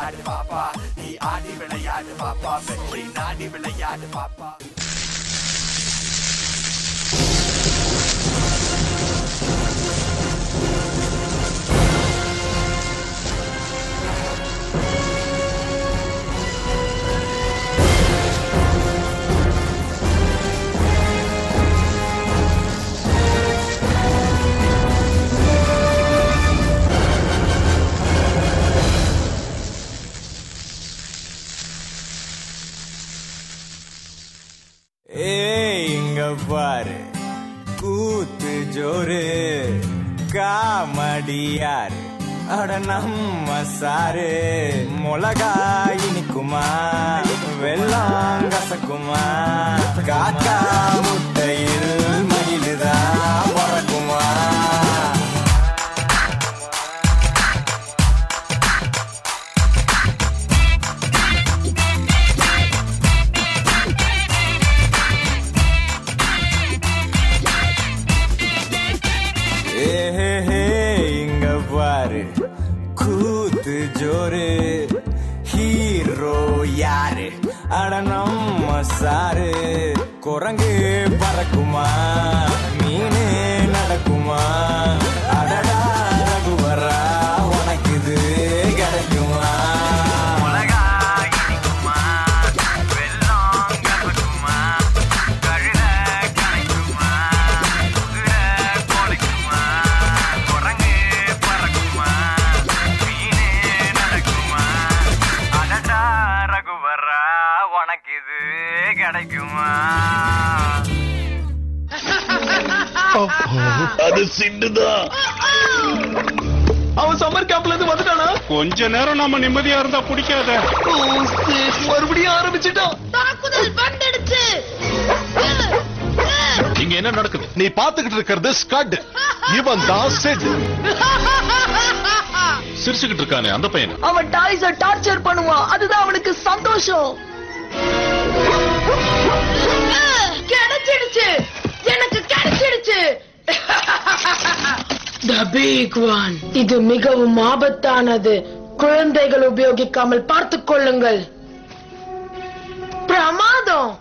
விளையாடு பாப்பா, நீ ஆடி விளையாடு பாப்பா, வெற்றி நாடி விளையாடு பாப்பா. பாரு கூத்து ஜோரு காமடியாரு அட நம்ம சாரு மிளகா இனிக்குமா வெள்ளம் கசக்குமா காக்கா முட்டையில் மயிலுதான் பறக்குமா கூத்து ஜோரு ஹீரோ யாரு அட நம்ம சாரு குரங்கு பறக்குமா மீனு நடக்குமா அடடா ரகுவரா உனக்கு இது கிடைக்குமா அது சிண்டுதான். அவன் சம்மர் கேம்ப்ல இருந்து வந்துட்டானா? கொஞ்ச நேரம் நாம நிம்மதியா இருந்தா பிடிக்காத. மறுபடியும் ஆரம்பிச்சுட்டான். தாக்குதல் வந்துடுச்சு. இங்க என்ன நடக்குது? நீ பாத்துக்கிட்டு இருக்கிறது ஸ்கட். இவன் தான் செட். சிரிச்சுக்கிட்டு இருக்கானே அந்த பையன். அவன் டாய்ஸ டார்ச்சர் பண்ணுவான். அதுதான் அவனுக்கு சந்தோஷம். கிடைச்சிடுச்சு, எனக்கு கிடைச்சிடுச்சு. The big one. இது மிகவும் ஆபத்தானது. குழந்தைகள் உபயோகிக்காமல் பார்த்துக் கொள்ளுங்கள். பிரமாதம்.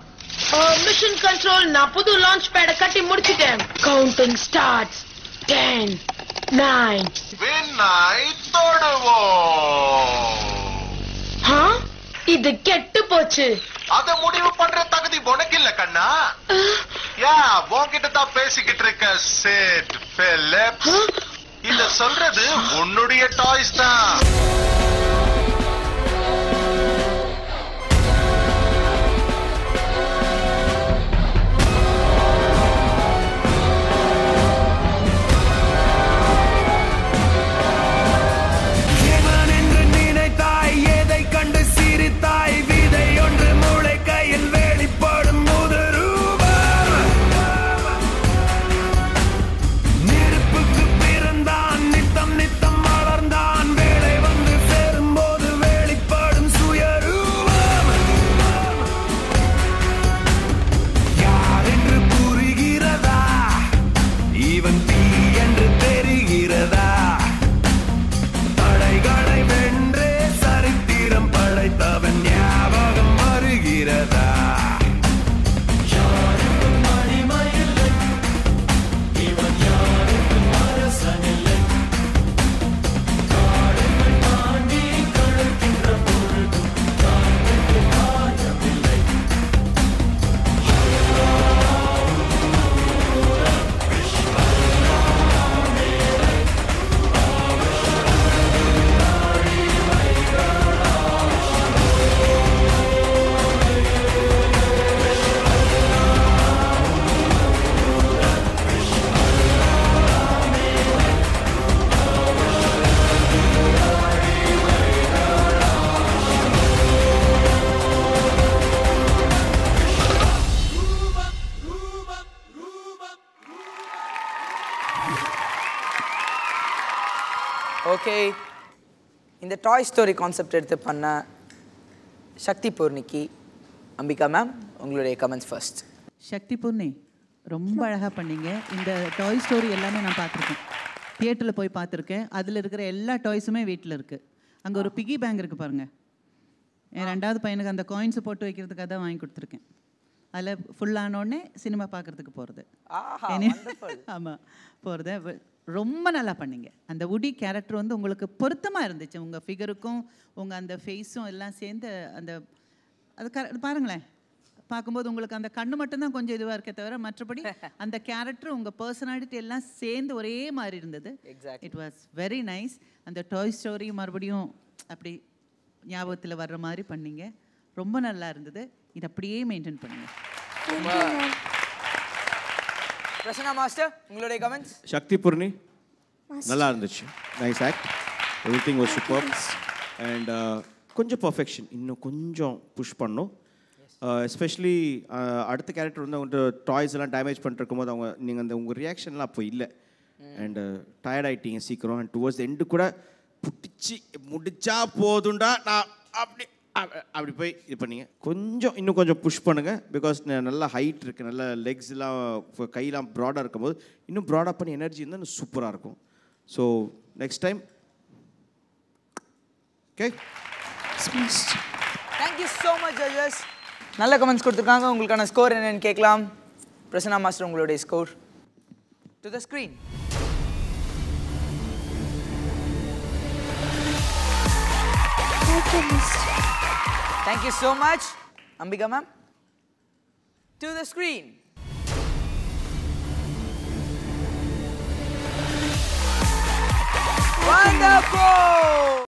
மிஷன் கண்ட்ரோல், நான் புது லான்ச் பேட கட்டி முடிச்சிட்டேன். Counting starts. 10 9 இது கெட்டு போச்சு. அத முடிவு பண்ற தகுதி உனக்கு இல்ல கண்ணா. உன்கிட்ட தான் பேசிக்கிட்டு இருக்க சேட் பிலிப்ஸ். இத சொல்றது உன்னுடைய டாய்ஸ் தான். ஓகே, இந்த டாய் ஸ்டோரி கான்செப்ட் எடுத்து பண்ண சக்தி பூர்ணிக்கு, அம்பிகா மேம், உங்களுடைய கமெண்ட்ஸ் ஃபர்ஸ்ட். சக்தி பூர்ணி ரொம்ப அழகாக பண்ணீங்க. இந்த டாய் ஸ்டோரி எல்லாமே நான் பார்த்துருக்கேன், தியேட்டரில் போய் பார்த்துருக்கேன். அதில் இருக்கிற எல்லா டாய்ஸுமே வீட்டில் இருக்குது. அங்கே ஒரு பிகி பேங்க் இருக்குது பாருங்கள். என் 2வது பையனுக்கு அந்த காயின்ஸை போட்டு வைக்கிறதுக்காக தான் வாங்கி கொடுத்துருக்கேன். அதில் ஃபுல்லானோடனே சினிமா பார்க்குறதுக்கு போகிறது. ஆமாம், போகிறது. ரொம்ப நல்லா பண்ணீங்க. அந்த உடி கேரக்டர் வந்து உங்களுக்கு பொருத்தமாக இருந்துச்சு. உங்கள் ஃபிகருக்கும் உங்கள் அந்த ஃபேஸும் எல்லாம் சேர்ந்து அந்த அது பாருங்களேன், பார்க்கும்போது உங்களுக்கு அந்த கண்ணு மட்டும்தான் கொஞ்சம் இதுவாக இருக்கே தவிர மற்றபடி அந்த கேரக்டர் உங்கள் பர்சனாலிட்டி எல்லாம் சேர்ந்து ஒரே மாதிரி இருந்தது. It was very nice. அந்த டாய் ஸ்டோரி மறுபடியும் அப்படி ஞாபகத்தில் வர்ற மாதிரி பண்ணீங்க. ரொம்ப நல்லா இருந்தது. இது அப்படியே மெயின்டைன் பண்ணுங்க. பிரசன்னா மாஸ்டர், உங்களுடைய கமெண்ட்ஸ்? சக்தி பூர்ணி நல்லா இருந்துச்சு. Nice act, everything was super. And கொஞ்சம் பர்ஃபெக்ஷன் இன்னும் கொஞ்சம் புஷ் பண்ணணும். எஸ்பெஷலி அடுத்த கேரக்டர் வந்து அவங்க டாய்ஸ் எல்லாம் டேமேஜ் பண்ணிருக்கும் போது அவங்க நீங்கள் அந்த உங்கள் ரியாக்ஷன்லாம் அப்போ இல்லை. அண்ட் டயர்ட் ஆகிட்டீங்க சீக்கிரம். அண்ட் டுவர்ட்ஸ் எண்டு கூட பிடிச்சி முடிச்சா போதுண்டா நான் அப்படி போய் இது பண்ணீங்க. இன்னும் கொஞ்சம் புஷ் பண்ணுங்கள். பிகாஸ் நல்லா ஹைட் இருக்குது, நல்ல லெக்ஸ்லாம் கையெல்லாம் ப்ராடாக இருக்கும் போது இன்னும் ப்ராடாக பண்ணி எனர்ஜி இருந்தால் சூப்பராக இருக்கும். So next time okay. Thank you so much judges. நல்ல கமெண்ட்ஸ் கொடுத்துருக்காங்க. உங்களுக்கான ஸ்கோர் என்னன்னு கேட்கலாம். பிரசன்னா மாஸ்டர், உங்களுடைய score to the screen. Thank you so much. Ambika ma'am, to the screen. Wonderful!